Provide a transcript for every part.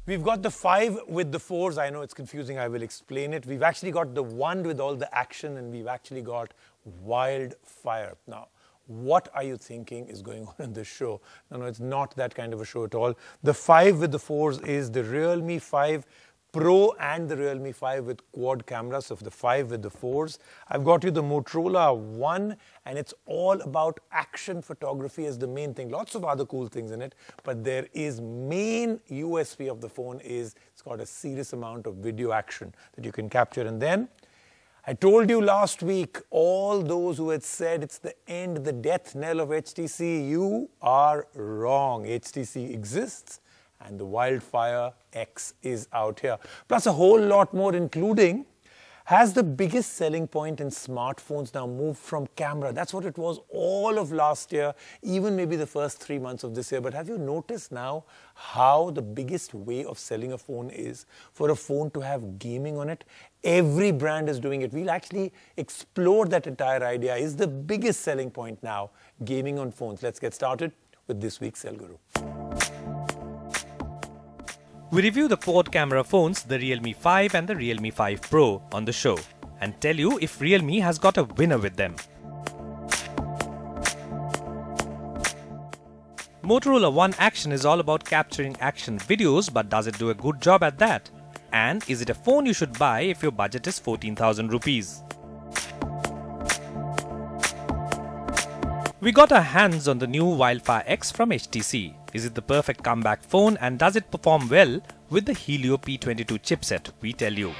We've got the 5 with the 4s. I know it's confusing. I will explain it. We've actually got the 1 with all the action, and we've actually got Wildfire. Now, what are you thinking is going on in this show? No, it's not that kind of a show at all. The 5 with the 4s is the Realme 5 Pro and the Realme 5 with quad cameras. So for the 5 with the 4s, I've got you the Motorola One, and it's all about action photography as the main thing. Lots of other cool things in it, but there is main USP of the phone is it's got a serious amount of video action that you can capture. And then I told you last week, all those who had said it's the end, the death knell of HTC, you are wrong. HTC exists, and the Wildfire X is out here. Plus a whole lot more, including, has the biggest selling point in smartphones now moved from camera? That's what it was all of last year, even maybe the first 3 months of this year. But have you noticed now how the biggest way of selling a phone is for a phone to have gaming on it? Every brand is doing it. We'll actually explore that entire idea. Is the biggest selling point now gaming on phones? Let's get started with this week's Sell Guru. We review the quad camera phones, the Realme 5 and the Realme 5 Pro on the show and tell you if Realme has got a winner with them. Motorola One Action is all about capturing action videos, but does it do a good job at that? And is it a phone you should buy if your budget is 14,000 rupees? We got our hands on the new Wildfire X from HTC. Is it the perfect comeback phone, and does it perform well with the Helio P22 chipset? We tell you.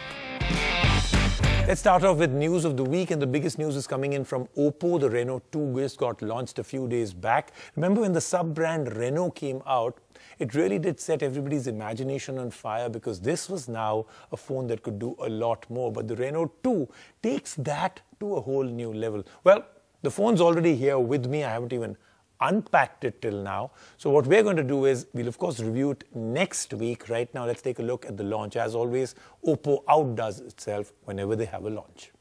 Let's start off with news of the week, and the biggest news is coming in from Oppo. The Reno 2 just got launched a few days back. Remember when the sub-brand Reno came out? It really did set everybody's imagination on fire, because this was now a phone that could do a lot more. But the Reno 2 takes that to a whole new level. Well, the phone's already here with me. I haven't even unpacked it till now. So what we're going to do is we'll of course review it next week. Right now, let's take a look at the launch. As always, Oppo outdoes itself whenever they have a launch.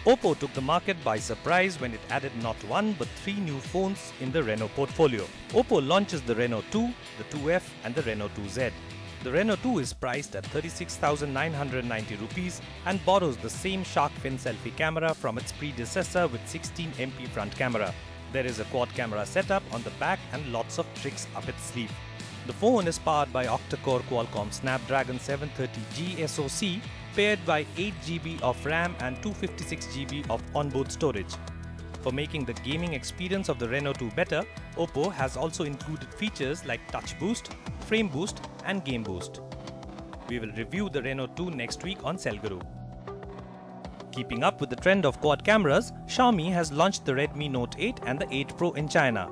Oppo took the market by surprise when it added not one but 3 new phones in the Reno portfolio. Oppo launches the Reno 2, the 2F and the Reno 2Z. The Reno 2 is priced at 36,990 rupees and borrows the same shark fin selfie camera from its predecessor with 16MP front camera. There is a quad camera setup on the back and lots of tricks up its sleeve. The phone is powered by octa-core Qualcomm Snapdragon 730G SoC, paired by 8GB of RAM and 256GB of onboard storage. For making the gaming experience of the Reno 2 better, Oppo has also included features like Touch Boost, Frame Boost and Game Boost. We will review the Reno 2 next week on Sell Guru. Keeping up with the trend of quad cameras, Xiaomi has launched the Redmi Note 8 and the 8 Pro in China.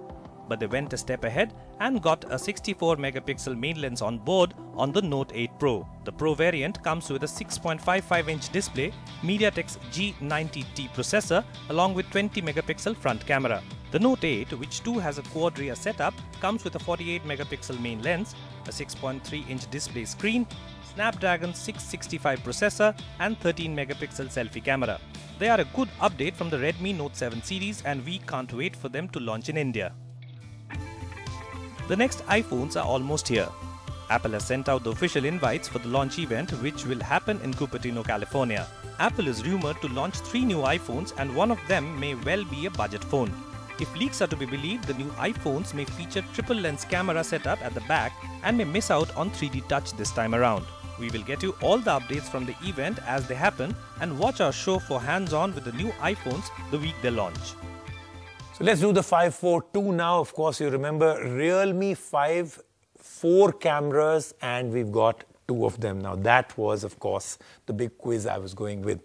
But they went a step ahead and got a 64-megapixel main lens on board on the Note 8 Pro. The Pro variant comes with a 6.55-inch display, MediaTek's G90T processor along with 20-megapixel front camera. The Note 8, which too has a quad rear setup, comes with a 48-megapixel main lens, a 6.3-inch display screen, Snapdragon 665 processor and 13-megapixel selfie camera. They are a good update from the Redmi Note 7 series, and we can't wait for them to launch in India. The next iPhones are almost here. Apple has sent out the official invites for the launch event, which will happen in Cupertino, California. Apple is rumored to launch 3 new iPhones, and one of them may well be a budget phone. If leaks are to be believed, the new iPhones may feature triple lens camera setup at the back and may miss out on 3D touch this time around. We will get you all the updates from the event as they happen, and watch our show for hands-on with the new iPhones the week they launch. So let's do the 542 now. Of course, you remember Realme 5, 4 cameras, and we've got 2 of them. Now that was, of course, the big quiz I was going with.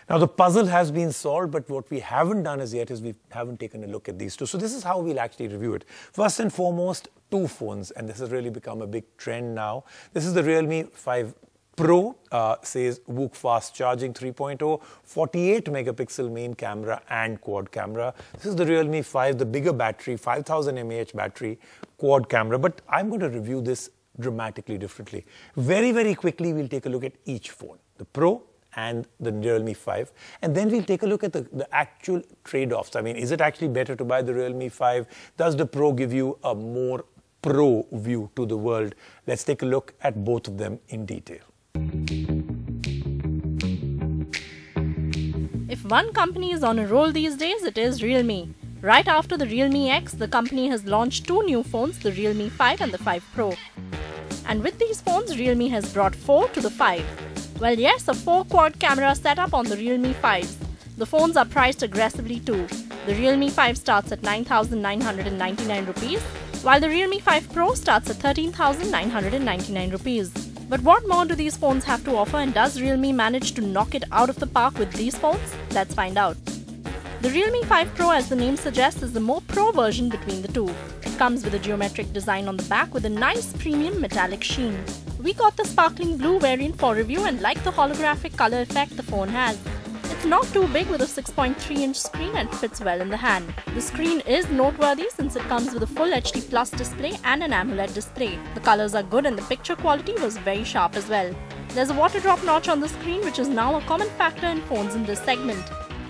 Now the puzzle has been solved, but what we haven't done as yet is we haven't taken a look at these 2. So this is how we'll actually review it. First and foremost, 2 phones, and this has really become a big trend now. This is the Realme 5 Pro, says WOOC fast charging 3.0, 48 megapixel main camera and quad camera. This is the Realme 5, the bigger battery, 5000 mAh battery, quad camera. But I'm going to review this dramatically differently. Very, very quickly, we'll take a look at each phone, the Pro and the Realme 5. And then we'll take a look at the actual trade-offs. I mean, is it actually better to buy the Realme 5? Does the Pro give you a more pro view to the world. Let's take a look at both of them in detail. If one company is on a roll these days, it is Realme. Right after the Realme X, the company has launched two new phones, the Realme 5 and the 5 Pro. And with these phones, Realme has brought 4 to the 5. Well, yes, a 4-quad camera setup on the Realme 5s. The phones are priced aggressively too. The Realme 5 starts at 9,999 rupees, while the Realme 5 Pro starts at 13,999 rupees. But what more do these phones have to offer, and does Realme manage to knock it out of the park with these phones? Let's find out. The Realme 5 Pro, as the name suggests, is the more pro version between the two. It comes with a geometric design on the back with a nice premium metallic sheen. We got the sparkling blue variant for review and like the holographic color effect the phone has. It's not too big with a 6.3-inch screen and fits well in the hand. The screen is noteworthy since it comes with a full HD Plus display and an AMOLED display. The colors are good and the picture quality was very sharp as well. There's a water drop notch on the screen, which is now a common factor in phones in this segment.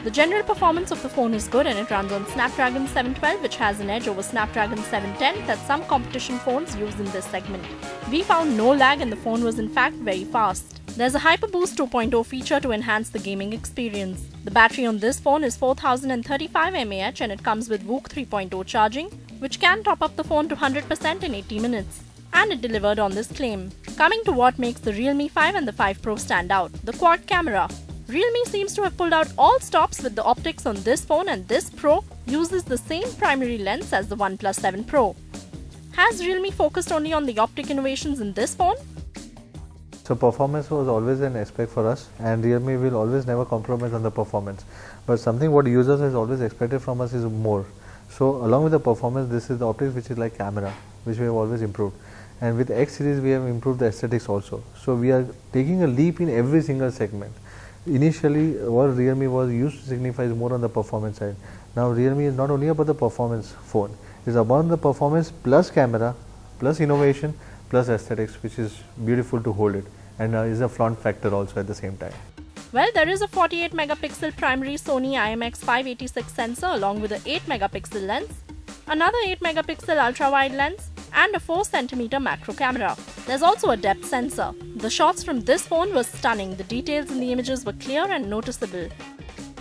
The general performance of the phone is good and it runs on Snapdragon 712, which has an edge over Snapdragon 710 that some competition phones use in this segment. We found no lag and the phone was in fact very fast. There's a HyperBoost 2.0 feature to enhance the gaming experience. The battery on this phone is 4035 mAh and it comes with VOOC 3.0 charging, which can top up the phone to 100% in 80 minutes. And it delivered on this claim. Coming to what makes the Realme 5 and the 5 Pro stand out, the quad camera. Realme seems to have pulled out all stops with the optics on this phone, and this Pro uses the same primary lens as the OnePlus 7 Pro. Has Realme focused only on the optic innovations in this phone? So performance was always an aspect for us, and Realme will always never compromise on the performance. But something what users has always expected from us is more. So along with the performance, this is the optics which is like camera, which we have always improved. And with X series we have improved the aesthetics also. So we are taking a leap in every single segment. Initially what Realme was used to signify is more on the performance side. Now Realme is not only about the performance phone, it's about the performance plus camera, plus innovation, plus aesthetics, which is beautiful to hold it, and is a flaunt factor also at the same time. Well, there is a 48 megapixel primary Sony IMX586 sensor along with an 8 megapixel lens, another 8 megapixel ultra-wide lens, and a 4 cm macro camera. There's also a depth sensor. The shots from this phone were stunning. The details in the images were clear and noticeable.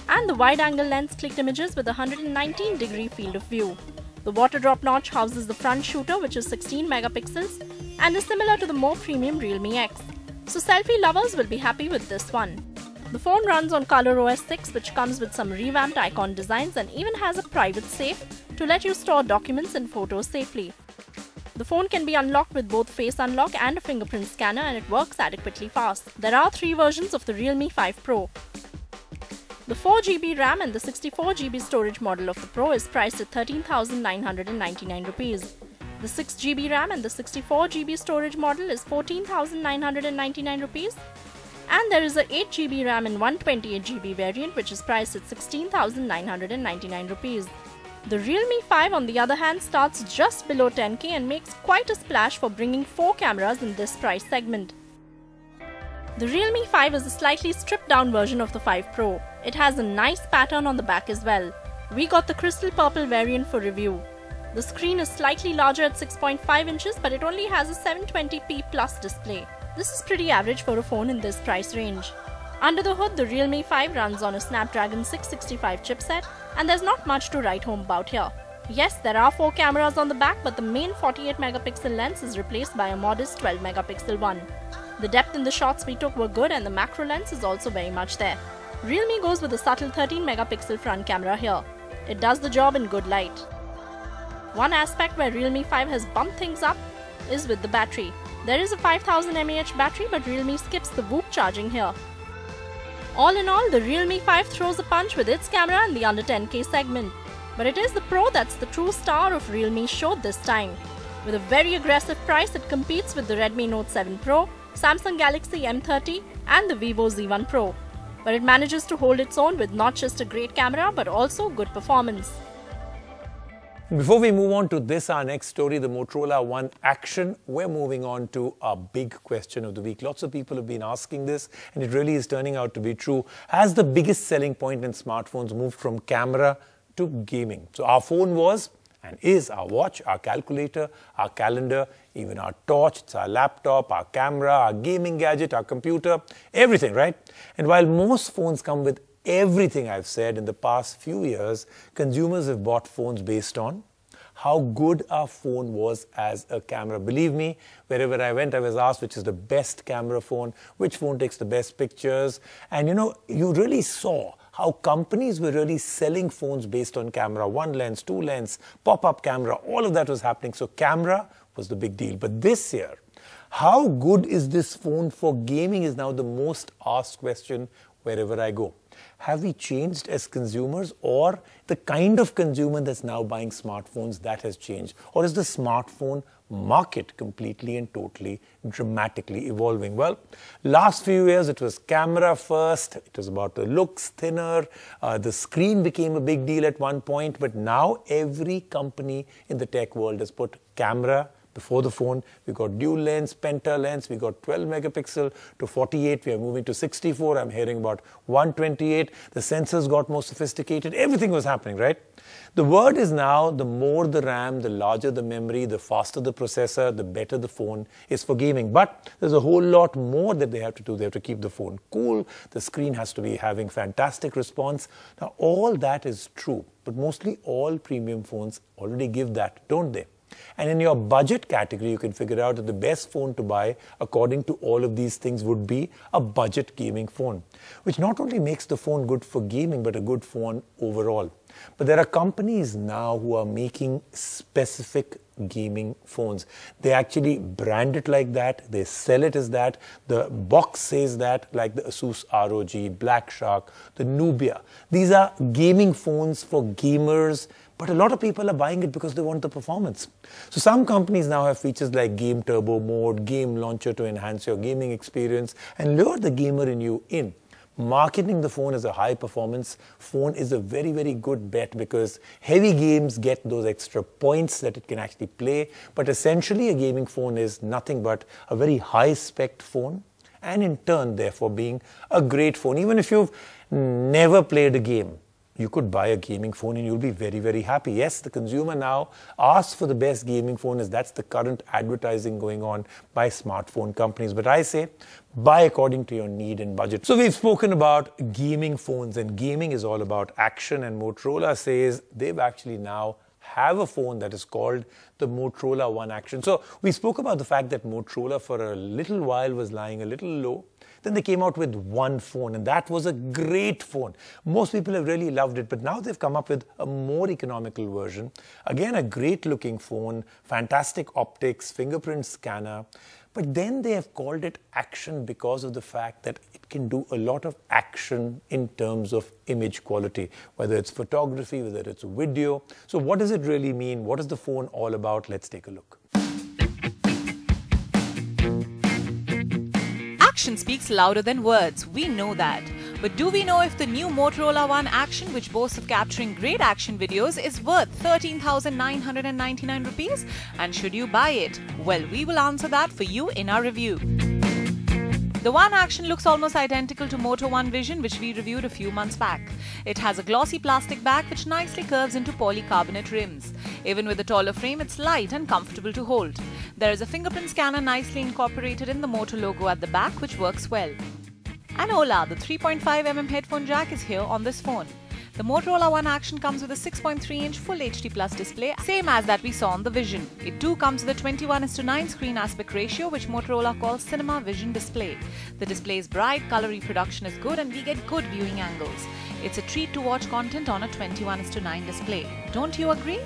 And the wide-angle lens clicked images with a 119-degree field of view. The water drop notch houses the front shooter, which is 16 megapixels and is similar to the more premium Realme X. So selfie lovers will be happy with this one. The phone runs on ColorOS 6, which comes with some revamped icon designs and even has a private safe to let you store documents and photos safely. The phone can be unlocked with both face unlock and a fingerprint scanner, and it works adequately fast. There are 3 versions of the Realme 5 Pro. The 4GB RAM and the 64GB storage model of the Pro is priced at 13,999 rupees. The 6GB RAM and the 64GB storage model is 14,999 rupees. And there is a 8GB RAM and 128GB variant, which is priced at 16,999 rupees. The Realme 5 on the other hand starts just below 10k and makes quite a splash for bringing 4 cameras in this price segment. The Realme 5 is a slightly stripped down version of the 5 Pro. It has a nice pattern on the back as well. We got the crystal purple variant for review. The screen is slightly larger at 6.5 inches, but it only has a 720p plus display. This is pretty average for a phone in this price range. Under the hood, the Realme 5 runs on a Snapdragon 665 chipset, and there's not much to write home about here. Yes, there are 4 cameras on the back, but the main 48 megapixel lens is replaced by a modest 12 megapixel one. The depth in the shots we took were good, and the macro lens is also very much there. Realme goes with a subtle 13 megapixel front camera here. It does the job in good light. One aspect where Realme 5 has bumped things up is with the battery. There is a 5000 mAh battery, but Realme skips the VOOC charging here. All in all, the Realme 5 throws a punch with its camera in the under 10k segment. But it is the Pro that's the true star of Realme's show this time. With a very aggressive price, it competes with the Redmi Note 7 Pro, Samsung Galaxy M30 and the Vivo Z1 Pro. But it manages to hold its own with not just a great camera but also good performance. Before we move on to this, our next story, the Motorola One Action, we're moving on to our big question of the week. Lots of people have been asking this, and it really is turning out to be true. Has the biggest selling point in smartphones moved from camera to gaming? So our phone was, and is our watch, our calculator, our calendar, even our torch, it's our laptop, our camera, our gaming gadget, our computer, everything, right? And while most phones come with everything I've said in the past few years, consumers have bought phones based on how good our phone was as a camera. Believe me, wherever I went, I was asked which is the best camera phone, which phone takes the best pictures. And you really saw how companies were really selling phones based on camera. 1 lens, 2 lens, pop-up camera, all of that was happening. So camera was the big deal. But this year, how good is this phone for gaming is now the most asked question wherever I go. Have we changed as consumers, or the kind of consumer that's now buying smartphones, that has changed? Or is the smartphone market completely and totally dramatically evolving? Well, last few years it was camera first, it was about the looks, thinner, the screen became a big deal at one point, but now every company in the tech world has put camera before the phone. We got dual lens, penta lens, we got 12 megapixel to 48, we are moving to 64, I'm hearing about 128, the sensors got more sophisticated, everything was happening, right? The word is now, the more the RAM, the larger the memory, the faster the processor, the better the phone is for gaming. But there's a whole lot more that they have to do. They have to keep the phone cool, the screen has to be having fantastic response. Now all that is true, but mostly all premium phones already give that, don't they? And in your budget category, you can figure out that the best phone to buy, according to all of these things, would be a budget gaming phone, which not only makes the phone good for gaming, but a good phone overall. But there are companies now who are making specific gaming phones. They actually brand it like that, they sell it as that, the box says that, like the Asus ROG, Black Shark, the Nubia. These are gaming phones for gamers, but a lot of people are buying it because they want the performance. So some companies now have features like Game Turbo Mode, Game Launcher to enhance your gaming experience and lure the gamer in you in. Marketing the phone as a high-performance phone is a very, very good bet because heavy games get those extra points that it can actually play. But essentially, a gaming phone is nothing but a very high-spec phone and in turn, therefore, being a great phone. Even if you've never played a game, you could buy a gaming phone and you'll be very, very happy. Yes, the consumer now asks for the best gaming phone as that's the current advertising going on by smartphone companies. But I say, buy according to your need and budget. So we've spoken about gaming phones, and gaming is all about action, and Motorola says they've actually now have a phone that is called the Motorola One Action. So we spoke about the fact that Motorola for a little while was lying a little low. Then they came out with one phone, and that was a great phone. Most people have really loved it, but now they've come up with a more economical version. Again, a great looking phone, fantastic optics, fingerprint scanner. But then they have called it Action because of the fact that it can do a lot of action in terms of image quality, whether it's photography, whether it's video. So what does it really mean? What is the phone all about? Let's take a look. Action speaks louder than words, we know that. But do we know if the new Motorola One Action, which boasts of capturing great action videos, is worth 13,999 rupees? And should you buy it? Well, we will answer that for you in our review. The One Action looks almost identical to Moto One Vision, which we reviewed a few months back. It has a glossy plastic back which nicely curves into polycarbonate rims. Even with a taller frame, it's light and comfortable to hold. There is a fingerprint scanner nicely incorporated in the Moto logo at the back, which works well. And hola, the 3.5mm headphone jack is here on this phone. The Motorola One Action comes with a 6.3-inch Full HD Plus display, same as that we saw on the Vision. It too comes with a 21:9 screen aspect ratio, which Motorola calls Cinema Vision display. The display is bright, color reproduction is good, and we get good viewing angles. It's a treat to watch content on a 21:9 display. Don't you agree?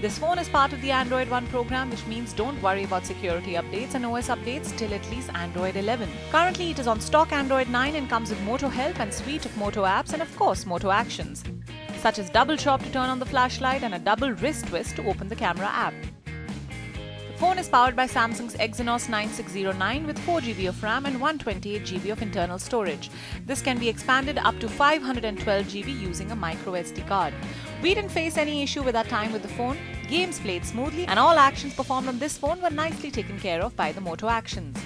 This phone is part of the Android One program, which means don't worry about security updates and OS updates till at least Android 11. Currently, it is on stock Android 9 and comes with Moto Help and suite of Moto apps and of course Moto Actions, such as double chop to turn on the flashlight and a double wrist twist to open the camera app. The phone is powered by Samsung's Exynos 9609 with 4GB of RAM and 128GB of internal storage. This can be expanded up to 512GB using a micro SD card. We didn't face any issue with our time with the phone. Games played smoothly and all actions performed on this phone were nicely taken care of by the Moto Actions.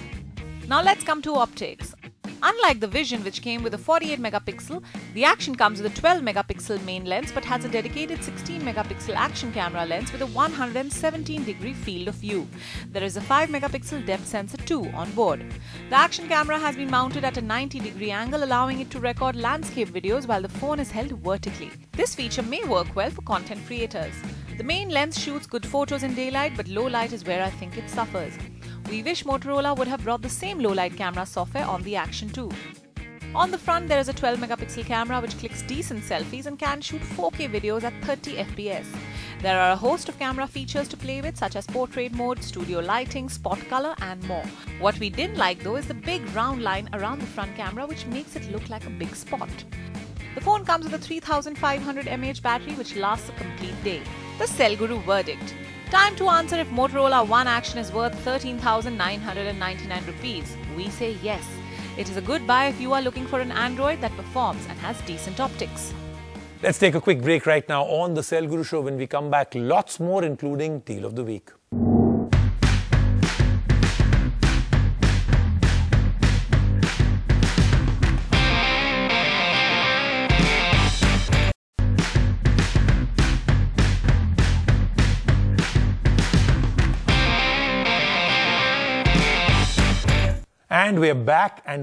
Now let's come to optics. Unlike the Vision, which came with a 48 megapixel, the Action comes with a 12 megapixel main lens but has a dedicated 16 megapixel action camera lens with a 117-degree field of view. There is a 5 megapixel depth sensor too on board. The Action camera has been mounted at a 90-degree angle, allowing it to record landscape videos while the phone is held vertically. This feature may work well for content creators. The main lens shoots good photos in daylight, but low light is where I think it suffers. We wish Motorola would have brought the same low-light camera software on the Action too. On the front, there is a 12 megapixel camera which clicks decent selfies and can shoot 4K videos at 30 FPS. There are a host of camera features to play with, such as portrait mode, studio lighting, spot color and more. What we didn't like though is the big round line around the front camera, which makes it look like a big spot. The phone comes with a 3500 mAh battery which lasts a complete day. The Cell Guru verdict. Time to answer if Motorola One Action is worth 13,999 rupees. We say yes. It is a good buy if you are looking for an Android that performs and has decent optics. Let's take a quick break right now on the Cell Guru Show. When we come back, lots more, including Deal of the Week. And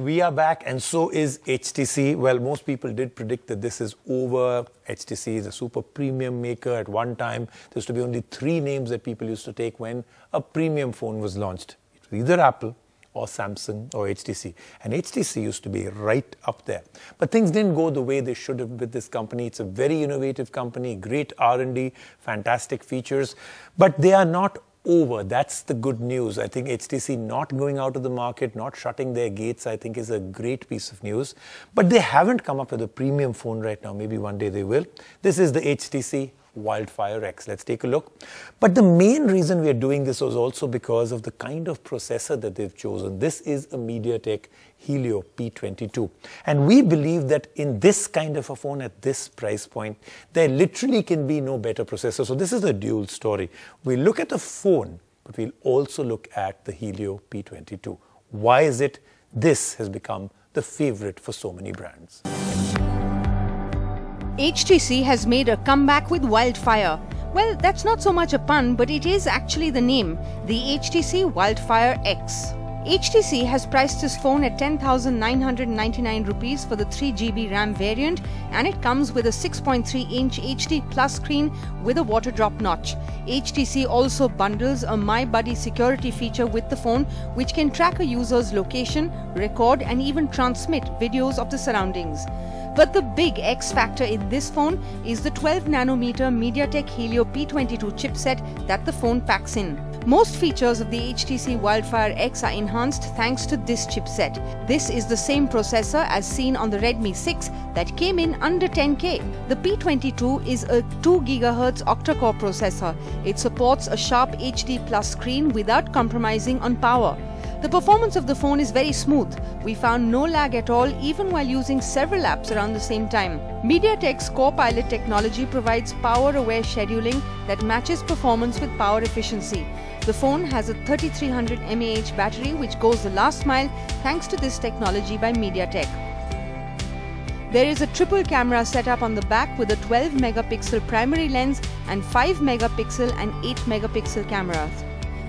we are back, and so is HTC. Well, most people did predict that this is over. HTC is a super premium maker. At one time, there used to be only 3 names that people used to take when a premium phone was launched. It was either Apple or Samsung or HTC. And HTC used to be right up there. But things didn't go the way they should have with this company. It's a very innovative company, great R&D, fantastic features. But they are not over. That's the good news. I think HTC not going out of the market, not shutting their gates, I think is a great piece of news. But they haven't come up with a premium phone right now. Maybe one day they will. This is the HTC Wildfire X. Let's take a look. But the main reason we are doing this was also because of the kind of processor that they've chosen. This is a MediaTek Helio P22. And we believe that in this kind of a phone at this price point, there literally can be no better processor. So this is a dual story. We'll look at the phone, but we'll also look at the Helio P22. Why is it this has become the favorite for so many brands? HTC has made a comeback with Wildfire. Well, that's not so much a pun, but it is actually the name, the HTC Wildfire X. HTC has priced this phone at 10,999 rupees for the 3GB RAM variant, and it comes with a 6.3-inch HD Plus screen with a water drop notch. HTC also bundles a My Buddy security feature with the phone, which can track a user's location, record and even transmit videos of the surroundings. But the big X factor in this phone is the 12nm MediaTek Helio P22 chipset that the phone packs in. Most features of the HTC Wildfire X are enhanced thanks to this chipset. This is the same processor as seen on the Redmi 6 that came in under 10K. The P22 is a 2 GHz octa-core processor. It supports a sharp HD Plus screen without compromising on power. The performance of the phone is very smooth. We found no lag at all even while using several apps around the same time. MediaTek's Core Pilot technology provides power-aware scheduling that matches performance with power efficiency. The phone has a 3300 mAh battery which goes the last mile thanks to this technology by MediaTek. There is a triple camera setup on the back with a 12 megapixel primary lens and 5 megapixel and 8 megapixel cameras.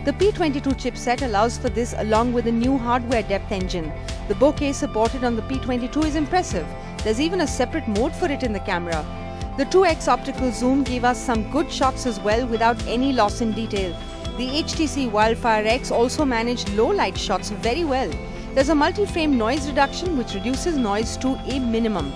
The P22 chipset allows for this along with a new hardware depth engine. The bokeh supported on the P22 is impressive. There's even a separate mode for it in the camera. The 2x optical zoom gave us some good shots as well without any loss in detail. The HTC Wildfire X also managed low light shots very well. There's a multi-frame noise reduction which reduces noise to a minimum.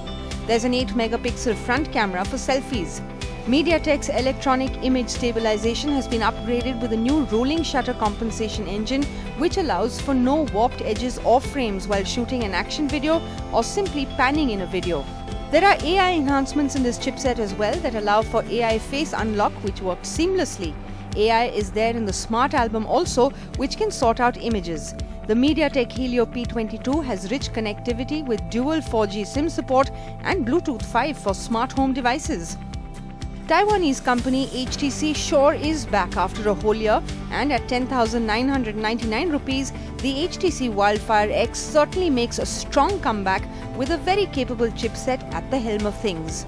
There's an 8 megapixel front camera for selfies. MediaTek's electronic image stabilization has been upgraded with a new rolling shutter compensation engine which allows for no warped edges or frames while shooting an action video or simply panning in a video. There are AI enhancements in this chipset as well that allow for AI face unlock which works seamlessly. AI is there in the Smart Album also, which can sort out images. The MediaTek Helio P22 has rich connectivity with dual 4G SIM support and Bluetooth 5 for smart home devices. Taiwanese company HTC sure is back after a whole year, and at 10,999 rupees, the HTC Wildfire X certainly makes a strong comeback with a very capable chipset at the helm of things.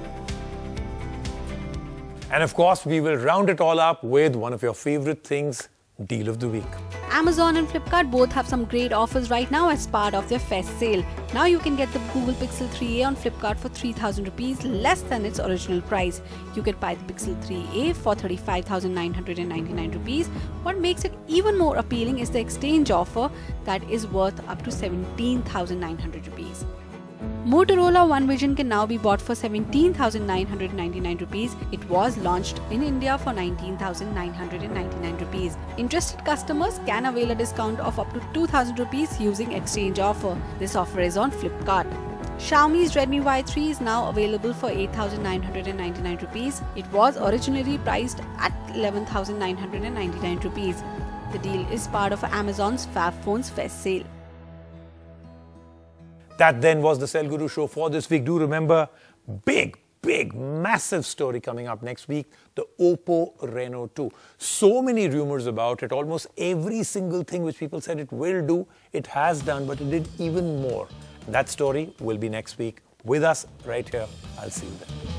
And of course, we will round it all up with one of your favorite things, Deal of the Week. Amazon and Flipkart both have some great offers right now as part of their fest sale. Now you can get the Google Pixel 3a on Flipkart for 3,000 rupees, less than its original price. You can buy the Pixel 3a for 35,999 rupees. What makes it even more appealing is the exchange offer that is worth up to 17,900 rupees. Motorola One Vision can now be bought for 17,999 rupees. It was launched in India for 19,999 rupees. Interested customers can avail a discount of up to 2,000 rupees using exchange offer. This offer is on Flipkart. Xiaomi's Redmi Y3 is now available for 8,999 rupees. It was originally priced at 11,999 rupees. The deal is part of Amazon's Fab Phones Fest sale. That then was the Cell Guru show for this week. Do remember, big, massive story coming up next week, the Oppo Reno 2. So many rumors about it. Almost every single thing which people said it will do, it has done, but it did even more. That story will be next week with us right here. I'll see you then.